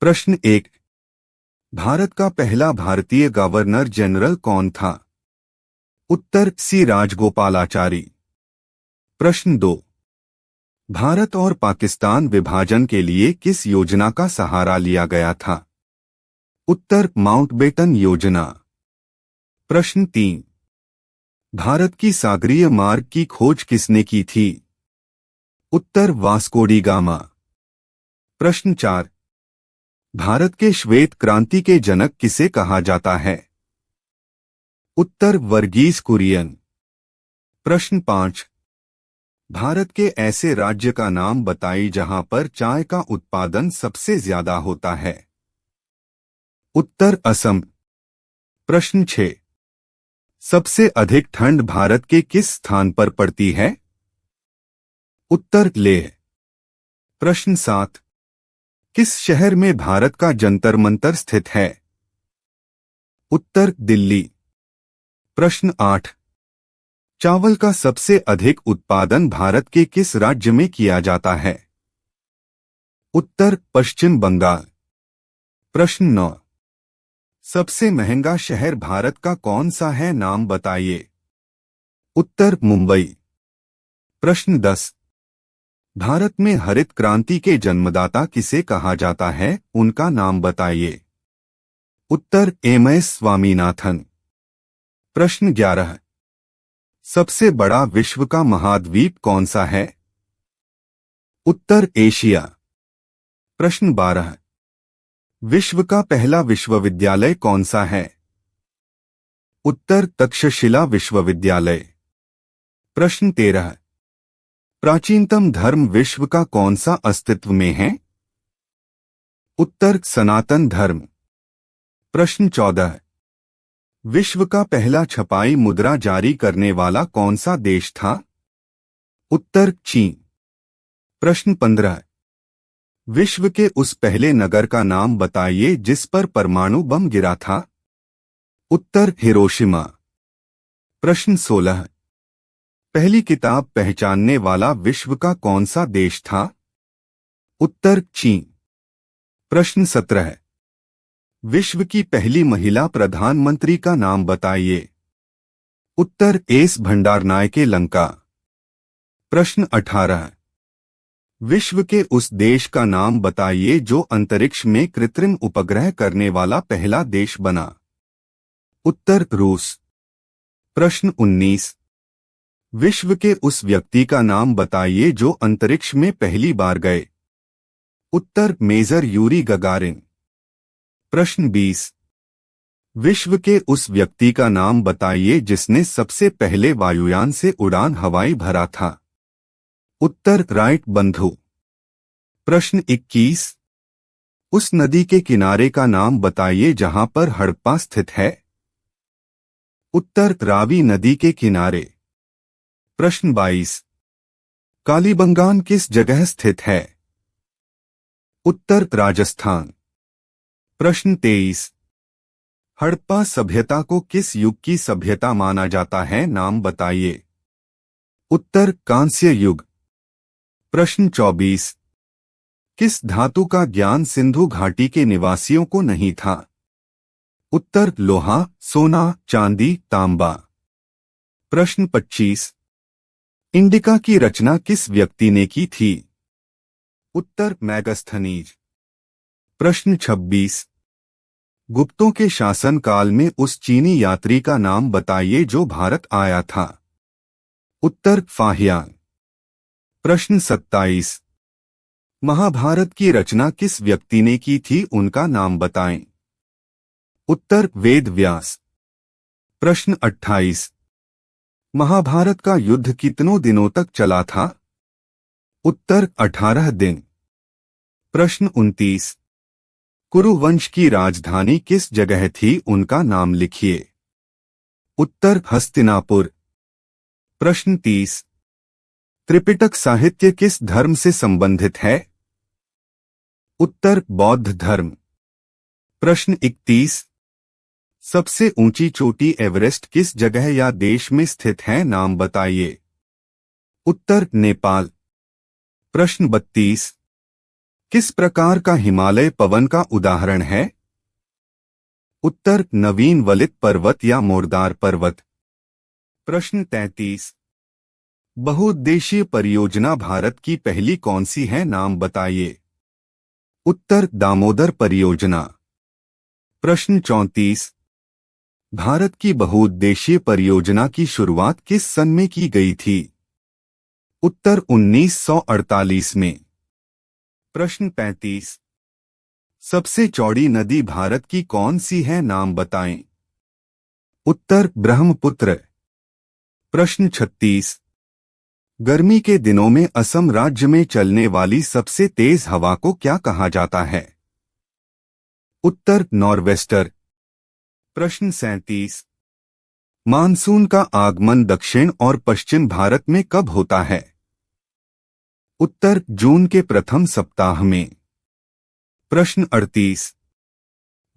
प्रश्न 1। भारत का पहला भारतीय गवर्नर जनरल कौन था? उत्तर सी राजगोपालाचारी। प्रश्न 2। भारत और पाकिस्तान विभाजन के लिए किस योजना का सहारा लिया गया था? उत्तर माउंटबेटन योजना। प्रश्न 3। भारत की सागरीय मार्ग की खोज किसने की थी? उत्तर वास्को डी गामा। प्रश्न 4। भारत के श्वेत क्रांति के जनक किसे कहा जाता है? उत्तर वर्गीस कुरियन। प्रश्न 5। भारत के ऐसे राज्य का नाम बताइए जहां पर चाय का उत्पादन सबसे ज्यादा होता है। उत्तर असम। प्रश्न 6। सबसे अधिक ठंड भारत के किस स्थान पर पड़ती है? उत्तर लेह। प्रश्न 7। किस शहर में भारत का जंतर मंतर स्थित है? उत्तर दिल्ली। प्रश्न 8। चावल का सबसे अधिक उत्पादन भारत के किस राज्य में किया जाता है? उत्तर पश्चिम बंगाल। प्रश्न 9। सबसे महंगा शहर भारत का कौन सा है, नाम बताइए। उत्तर मुंबई। प्रश्न 10। भारत में हरित क्रांति के जन्मदाता किसे कहा जाता है, उनका नाम बताइए। उत्तर एमएस स्वामीनाथन। प्रश्न 11। सबसे बड़ा विश्व का महाद्वीप कौन सा है? उत्तर एशिया। प्रश्न 12। विश्व का पहला विश्वविद्यालय कौन सा है? उत्तर तक्षशिला विश्वविद्यालय। प्रश्न 13। प्राचीनतम धर्म विश्व का कौन सा अस्तित्व में है? उत्तर सनातन धर्म। प्रश्न 14। विश्व का पहला छपाई मुद्रा जारी करने वाला कौन सा देश था? उत्तर चीन। प्रश्न 15। विश्व के उस पहले नगर का नाम बताइए जिस पर परमाणु बम गिरा था। उत्तर हिरोशिमा। प्रश्न 16। पहली किताब पहचानने वाला विश्व का कौन सा देश था? उत्तर चीन। प्रश्न 17। विश्व की पहली महिला प्रधानमंत्री का नाम बताइए। उत्तर एस भंडारनायके लंका। प्रश्न 18। विश्व के उस देश का नाम बताइए जो अंतरिक्ष में कृत्रिम उपग्रह करने वाला पहला देश बना। उत्तर रूस। प्रश्न 19। विश्व के उस व्यक्ति का नाम बताइए जो अंतरिक्ष में पहली बार गए। उत्तर मेजर यूरी गगारिन। प्रश्न 20। विश्व के उस व्यक्ति का नाम बताइए जिसने सबसे पहले वायुयान से उड़ान हवाई भरा था। उत्तर राइट बंधु। प्रश्न 21। उस नदी के किनारे का नाम बताइए जहां पर हड़प्पा स्थित है। उत्तर रावी नदी के किनारे। प्रश्न 22। कालीबंगान किस जगह स्थित है? उत्तर राजस्थान। प्रश्न 23। हड़प्पा सभ्यता को किस युग की सभ्यता माना जाता है, नाम बताइए। उत्तर कांस्य युग। प्रश्न 24। किस धातु का ज्ञान सिंधु घाटी के निवासियों को नहीं था? उत्तर लोहा, सोना, चांदी, तांबा। प्रश्न 25। इंडिका की रचना किस व्यक्ति ने की थी? उत्तर मैगस्थनीज। प्रश्न 26। गुप्तों के शासनकाल में उस चीनी यात्री का नाम बताइए जो भारत आया था। उत्तर फाहियान। प्रश्न 27। महाभारत की रचना किस व्यक्ति ने की थी, उनका नाम बताएं। उत्तर वेद व्यास। प्रश्न 28। महाभारत का युद्ध कितनों दिनों तक चला था? उत्तर 18 दिन। प्रश्न 29। कुरु वंश की राजधानी किस जगह थी, उनका नाम लिखिए। उत्तर हस्तिनापुर। प्रश्न 30। त्रिपिटक साहित्य किस धर्म से संबंधित है? उत्तर बौद्ध धर्म। प्रश्न 31। सबसे ऊंची चोटी एवरेस्ट किस जगह या देश में स्थित है, नाम बताइए। उत्तर नेपाल। प्रश्न 32। किस प्रकार का हिमालय पवन का उदाहरण है? उत्तर नवीन वलित पर्वत या मोरदार पर्वत। प्रश्न 33। बहुउद्देशीय परियोजना भारत की पहली कौन सी है, नाम बताइए। उत्तर दामोदर परियोजना। प्रश्न 34। भारत की बहुउद्देशीय परियोजना की शुरुआत किस सन में की गई थी? उत्तर 1948 में। प्रश्न 35। सबसे चौड़ी नदी भारत की कौन सी है, नाम बताएं। उत्तर ब्रह्मपुत्र। प्रश्न 36। गर्मी के दिनों में असम राज्य में चलने वाली सबसे तेज हवा को क्या कहा जाता है? उत्तर नॉर्वेस्टर। प्रश्न 37। मानसून का आगमन दक्षिण और पश्चिम भारत में कब होता है? उत्तर जून के प्रथम सप्ताह में। प्रश्न 38।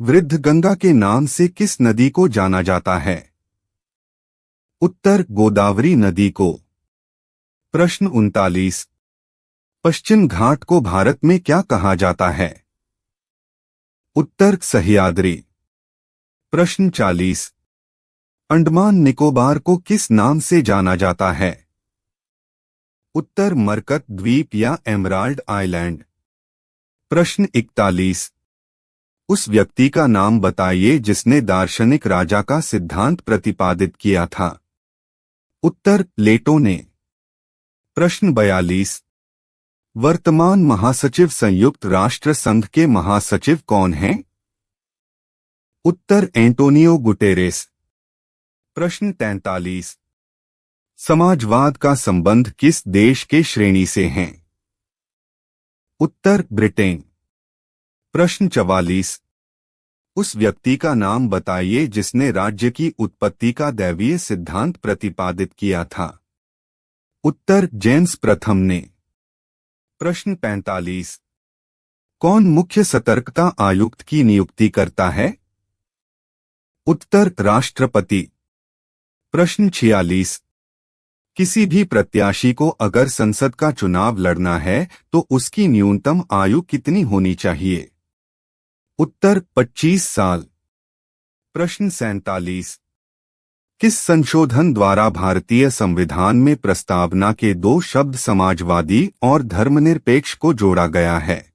वृद्ध गंगा के नाम से किस नदी को जाना जाता है? उत्तर गोदावरी नदी को। प्रश्न 39। पश्चिम घाट को भारत में क्या कहा जाता है? उत्तर सह्याद्री। प्रश्न 40। अंडमान निकोबार को किस नाम से जाना जाता है? उत्तर मरकत द्वीप या एमराल्ड आइलैंड। प्रश्न 41। उस व्यक्ति का नाम बताइए जिसने दार्शनिक राजा का सिद्धांत प्रतिपादित किया था। उत्तर प्लेटो ने। प्रश्न 42। वर्तमान महासचिव संयुक्त राष्ट्र संघ के महासचिव कौन हैं? उत्तर एंटोनियो गुटेरेस। प्रश्न 43। समाजवाद का संबंध किस देश के श्रेणी से है? उत्तर ब्रिटेन। प्रश्न 44। उस व्यक्ति का नाम बताइए जिसने राज्य की उत्पत्ति का दैवीय सिद्धांत प्रतिपादित किया था। उत्तर जेम्स प्रथम ने। प्रश्न 45। कौन मुख्य सतर्कता आयुक्त की नियुक्ति करता है? उत्तर राष्ट्रपति। प्रश्न 46। किसी भी प्रत्याशी को अगर संसद का चुनाव लड़ना है तो उसकी न्यूनतम आयु कितनी होनी चाहिए? उत्तर 25 साल। प्रश्न 47। किस संशोधन द्वारा भारतीय संविधान में प्रस्तावना के दो शब्द समाजवादी और धर्मनिरपेक्ष को जोड़ा गया है?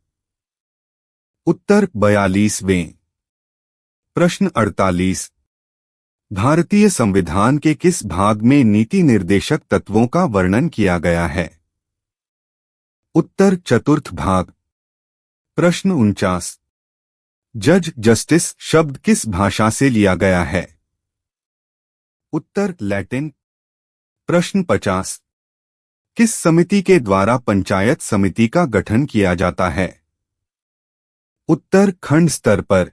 उत्तर 42वें। प्रश्न 48। भारतीय संविधान के किस भाग में नीति निर्देशक तत्वों का वर्णन किया गया है? उत्तर चतुर्थ भाग। प्रश्न 49। जज जस्टिस शब्द किस भाषा से लिया गया है? उत्तर लैटिन। प्रश्न 50। किस समिति के द्वारा पंचायत समिति का गठन किया जाता है? उत्तर खंड स्तर पर।